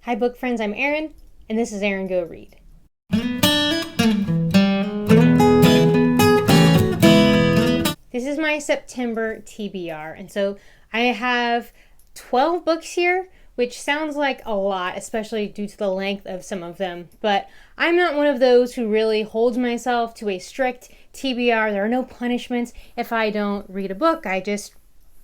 Hi book friends, I'm Erin, and this is Erin Go Read. This is my September TBR, and so I have 12 books here, which sounds like a lot, especially due to the length of some of them, but I'm not one of those who really holds myself to a strict TBR. There are no punishments if I don't read a book. I just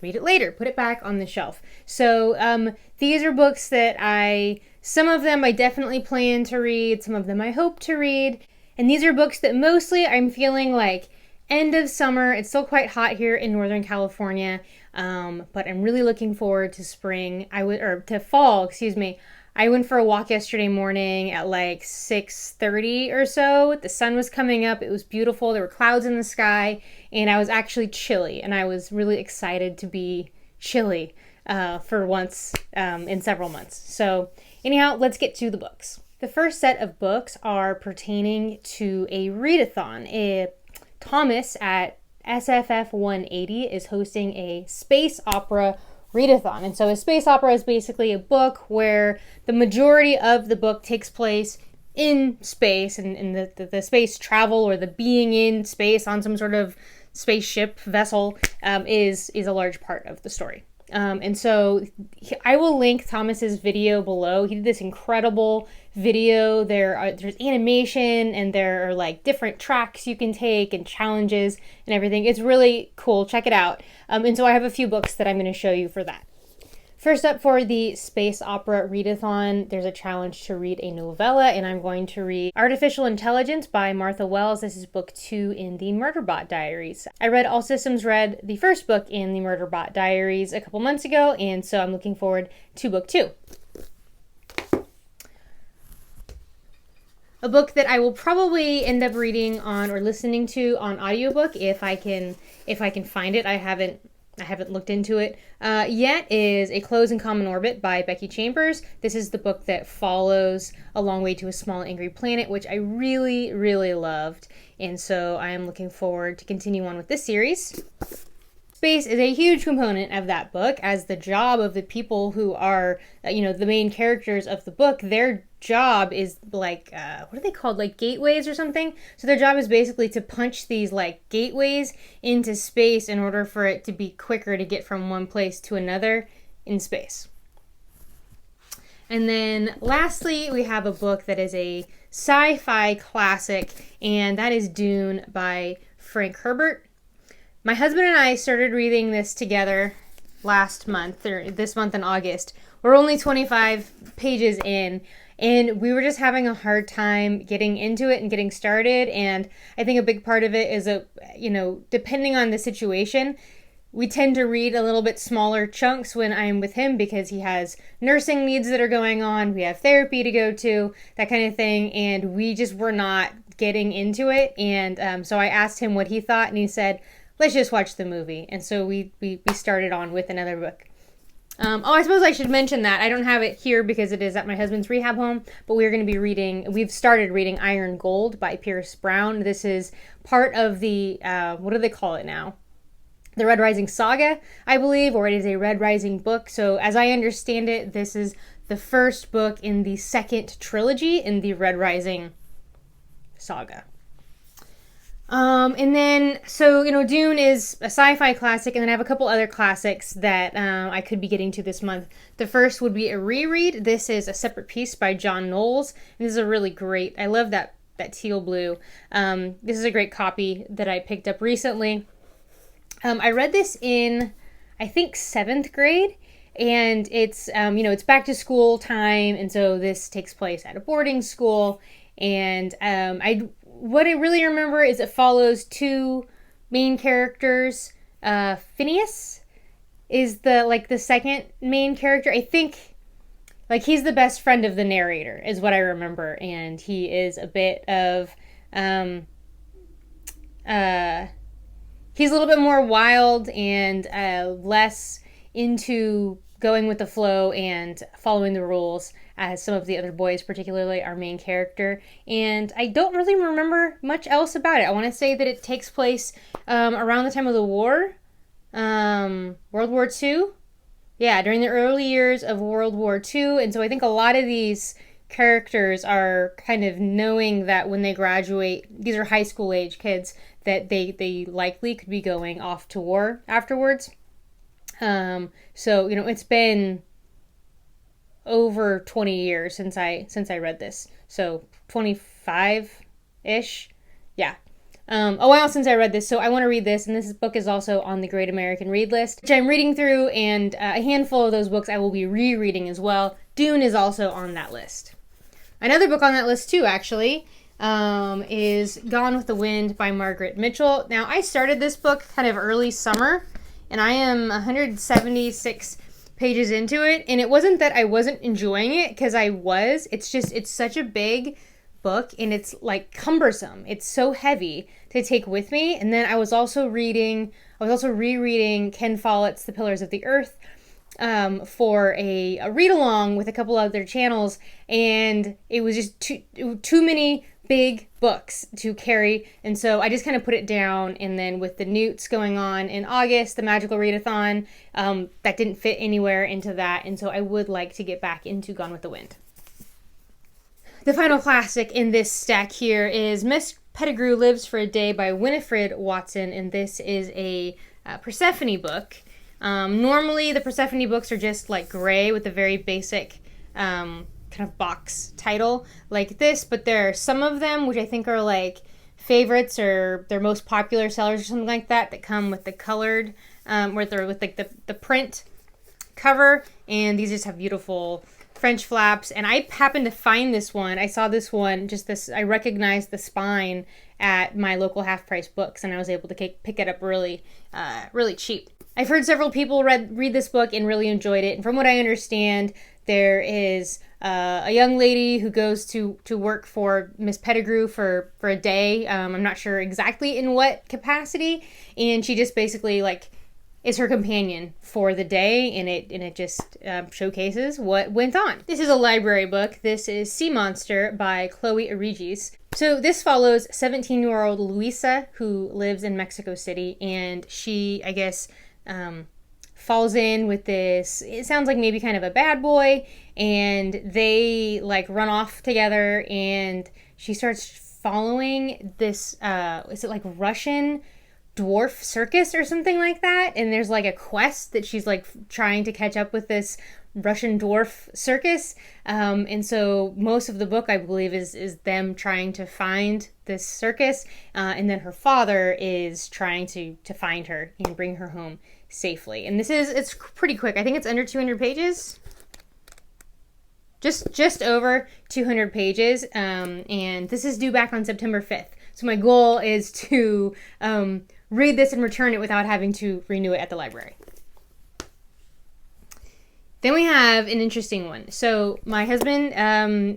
read it later, put it back on the shelf. So these are books that some of them I definitely plan to read, some of them I hope to read, and these are books that mostly I'm feeling like end of summer. It's still quite hot here in Northern California, but I'm really looking forward to spring. To fall, excuse me. I went for a walk yesterday morning at like 6:30 or so. The sun was coming up. It was beautiful. There were clouds in the sky, and I was actually chilly, and I was really excited to be chilly for once in several months. So anyhow, let's get to the books. The first set of books are pertaining to a readathon. Thomas at SFF 180 is hosting a space opera readathon. And so a space opera is basically a book where the majority of the book takes place in space, and in the space travel or the being in space on some sort of spaceship vessel is a large part of the story. And so I will link Thomas's video below. He did this incredible video. There's animation, and there are like different tracks you can take and challenges and everything. It's really cool. Check it out. And so I have a few books that I'm going to show you for that. First up, for the space opera readathon, there's a challenge to read a novella, and I'm going to read Artificial Intelligence by Martha Wells. This is book 2 in the Murderbot Diaries. I read All Systems Read, the first book in the Murderbot Diaries, a couple months ago, and so I'm looking forward to book 2. A book that I will probably end up reading on or listening to on audiobook if I can find it. I haven't looked into it yet, is A Close and Common Orbit by Becky Chambers. This is the book that follows A Long Way to a Small Angry Planet, which I really, really loved. And so I am looking forward to continue on with this series. Space is a huge component of that book, as the job of the people who are, the main characters of the book, their job is like, what are they called? Like gateways or something? So their job is basically to punch these like gateways into space in order for it to be quicker to get from one place to another in space. And then lastly, we have a book that is a sci-fi classic, and that is Dune by Frank Herbert. My husband and I started reading this together last month, or this month in August. We're only 25 pages in, and we were just having a hard time getting into it and getting started. And I think a big part of it is, depending on the situation, we tend to read a little bit smaller chunks when I'm with him, because he has nursing needs that are going on. We have therapy to go to, that kind of thing. And we just were not getting into it. And so I asked him what he thought, and he said, let's just watch the movie. And so we started on with another book. I suppose I should mention that I don't have it here because it is at my husband's rehab home, but we've started reading Iron Gold by Pierce Brown. This is part of the, what do they call it now? The Red Rising Saga, I believe, or it is a Red Rising book. So as I understand it, this is the first book in the second trilogy in the Red Rising saga. And then, Dune is a sci-fi classic, and then I have a couple other classics that I could be getting to this month. The first would be a reread. This is A Separate Piece by John Knowles, and this is a really great, I love that teal blue. This is a great copy that I picked up recently. I read this in, I think, 7th grade, and it's, it's back to school time, and so this takes place at a boarding school, and what I really remember is it follows two main characters. Phineas is the second main character. I think, he's the best friend of the narrator is what I remember, and he is a bit of, he's a little bit more wild and less into going with the flow and following the rules as some of the other boys, particularly our main character. And I don't really remember much else about it. I want to say that it takes place around the time of the war, World War II, Yeah, during the early years of World War II. And so I think a lot of these characters are kind of knowing that when they graduate, these are high school age kids, that they likely could be going off to war afterwards. So, it's been over 20 years since I read this. So 25-ish. Yeah. A while since I read this, so I want to read this, and this book is also on the Great American Read list, which I'm reading through, and a handful of those books I will be rereading as well. Dune is also on that list. Another book on that list too, actually, is Gone with the Wind by Margaret Mitchell. Now, I started this book kind of early summer, and I am 176 pages into it, and it wasn't that I wasn't enjoying it, because I was. It's just, it's such a big book, and it's like cumbersome. It's so heavy to take with me. And then I was also rereading Ken Follett's The Pillars of the Earth for a read along with a couple other channels, and it was just too many big books to carry, and so I just kind of put it down. And then with the Newts going on in August, the Magical Readathon, that didn't fit anywhere into that, and so I would like to get back into Gone with the Wind. The final classic in this stack here is Miss Pettigrew Lives for a Day by Winifred Watson, and this is a Persephone book. Normally the Persephone books are just like gray with a very basic kind of box title like this, but there are some of them which I think are like favorites or their most popular sellers or something like that come with the colored, with like the print cover, and these just have beautiful French flaps. And I happened to find this one. I saw this one, I recognized the spine at my local half-price books, and I was able to pick it up really cheap. I've heard several people read this book and really enjoyed it, and from what I understand, there is a young lady who goes to work for Miss Pettigrew for a day. I'm not sure exactly in what capacity, and she just basically is her companion for the day, and it just showcases what went on. This is a library book. This is Sea Monster by Chloe Aregis. So this follows 17-year-old Luisa, who lives in Mexico City, and she, I guess, falls in with this, it sounds like maybe kind of a bad boy, and they run off together, and she starts following this, is it Russian dwarf circus or something like that, and there's a quest that she's trying to catch up with this Russian dwarf circus, and so most of the book, I believe, is them trying to find this circus, and then her father is trying to find her and bring her home safely. And it's pretty quick. I think it's under 200 pages, just over 200 pages, and this is due back on September 5th. So my goal is to read this and return it without having to renew it at the library. Then we have an interesting one. So my husband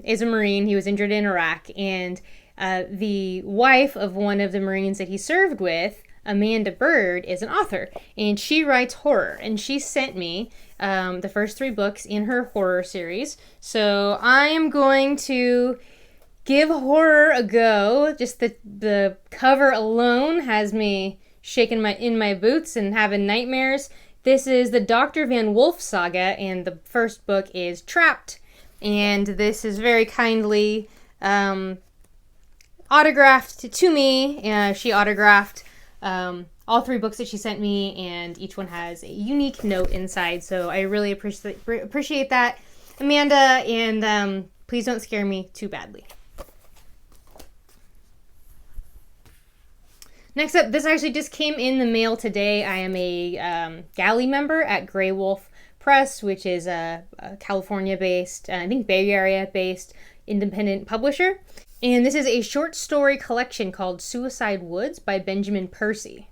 is a Marine. He was injured in Iraq, and the wife of one of the Marines that he served with, Amanda Byrd, is an author, and she writes horror, and she sent me the first 3 books in her horror series. So I am going to give horror a go. Just the cover alone has me shaking in my boots and having nightmares. This is the Dr. Van Wolf saga, and the first book is Trapped, and this is very kindly autographed to me. She autographed all 3 books that she sent me, and each one has a unique note inside, so I really appreciate that, Amanda, and please don't scare me too badly. Next up, this actually just came in the mail today. I am a galley member at Grey Wolf Press, which is a California-based, I think Bay Area-based independent publisher. And this is a short story collection called Suicide Woods by Benjamin Percy.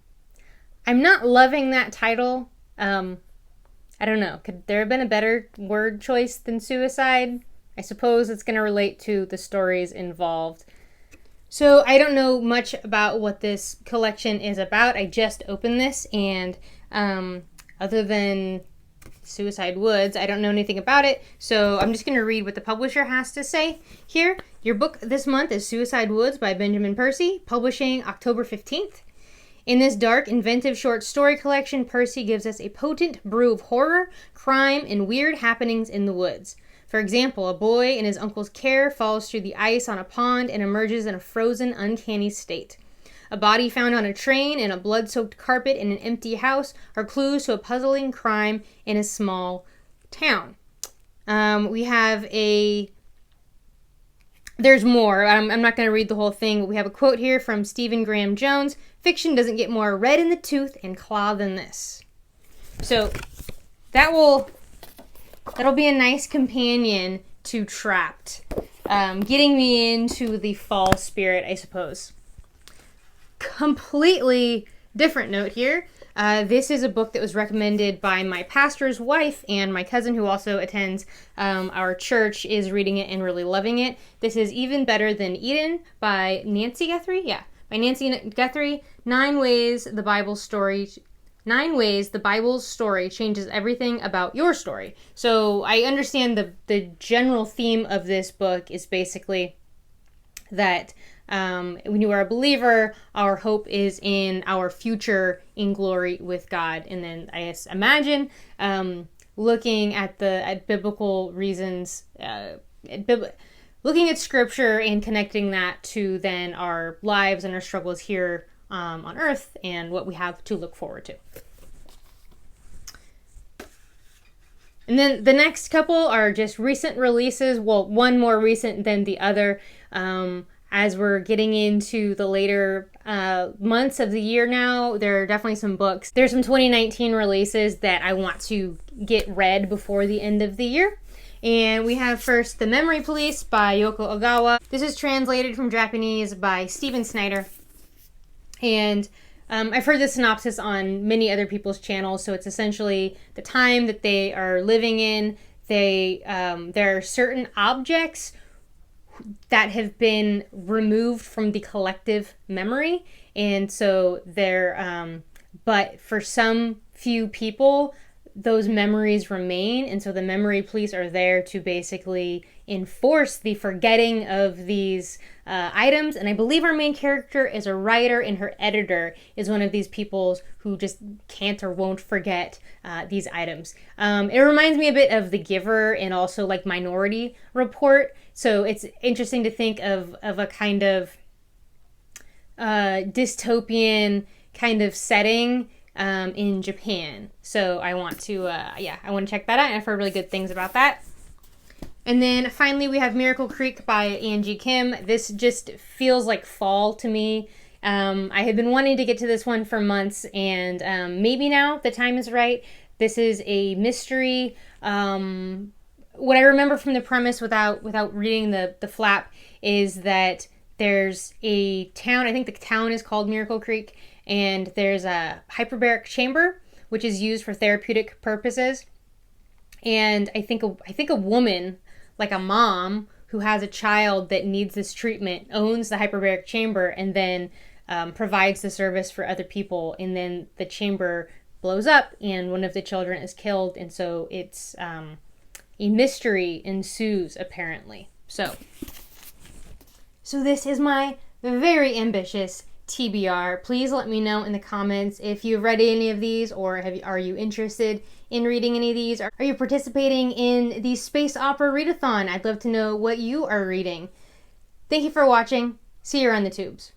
I'm not loving that title. I don't know. Could there have been a better word choice than suicide? I suppose it's going to relate to the stories involved. So I don't know much about what this collection is about. I just opened this, and other than Suicide Woods, I don't know anything about it. So I'm just going to read what the publisher has to say here. Your book this month is Suicide Woods by Benjamin Percy, publishing October 15th. In this dark, inventive short story collection, Percy gives us a potent brew of horror, crime, and weird happenings in the woods. For example, a boy in his uncle's care falls through the ice on a pond and emerges in a frozen, uncanny state. A body found on a train and a blood-soaked carpet in an empty house are clues to a puzzling crime in a small town. We have There's more. I'm not going to read the whole thing, but we have a quote here from Stephen Graham Jones. Fiction doesn't get more red in the tooth and claw than this. So that'll be a nice companion to Trapped. Getting me into the fall spirit, I suppose. Completely different note here. This is a book that was recommended by my pastor's wife, and my cousin, who also attends our church, is reading it and really loving it. This is Even Better Than Eden by Nancy Guthrie. Yeah, by Nancy Guthrie. 9 ways the Bible's story changes everything about your story. So I understand the general theme of this book is basically that when you are a believer, our hope is in our future in glory with God. And then I guess imagine looking at biblical reasons, looking at scripture and connecting that to then our lives and our struggles here on earth and what we have to look forward to. And then the next couple are just recent releases. Well, one more recent than the other. As we're getting into the later months of the year now, there are definitely some books. There's some 2019 releases that I want to get read before the end of the year. And we have first The Memory Police by Yoko Ogawa. This is translated from Japanese by Stephen Snyder. And I've heard the synopsis on many other people's channels, so it's essentially the time that they are living in. There are certain objects that have been removed from the collective memory, and so but for some few people, those memories remain, and so the memory police are there to basically enforce the forgetting of these items. And I believe our main character is a writer, and her editor is one of these people who just can't or won't forget these items. It reminds me a bit of The Giver and also like Minority Report. So it's interesting to think of a kind of dystopian kind of setting in Japan. So I want to check that out, and I've heard really good things about that. And then finally we have Miracle Creek by Angie Kim. This just feels like fall to me. I had been wanting to get to this one for months, and maybe now the time is right. This is a mystery. What I remember from the premise without reading the flap is that there's a town, I think the town is called Miracle Creek, and there's a hyperbaric chamber which is used for therapeutic purposes. And I think a woman, like a mom who has a child that needs this treatment, owns the hyperbaric chamber and then provides the service for other people. And then the chamber blows up and one of the children is killed, and so it's a mystery ensues apparently. So this is my very ambitious TBR. Please let me know in the comments if you've read any of these, or are you interested in reading any of these? Are you participating in the Space Opera Readathon? I'd love to know what you are reading. Thank you for watching. See you around the tubes.